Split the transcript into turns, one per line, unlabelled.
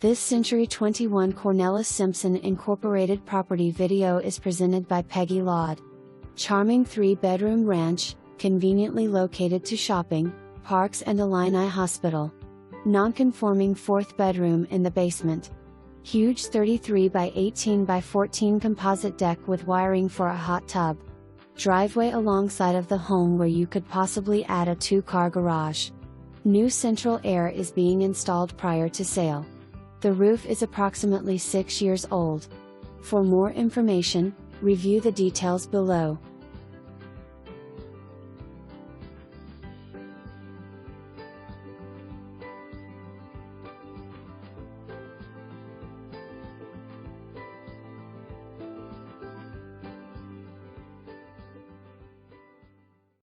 This Century 21 Cornelis-Simpson Incorporated property video is presented by Peggy Laud. Charming 3-bedroom ranch, conveniently located to shopping, parks and Illini Hospital. Non-conforming 4th bedroom in the basement. Huge 33 by 18 by 14 composite deck with wiring for a hot tub. Driveway alongside of the home where you could possibly add a 2-car garage. New central air is being installed prior to sale. The roof is approximately 6 years old. For more information, review the details below.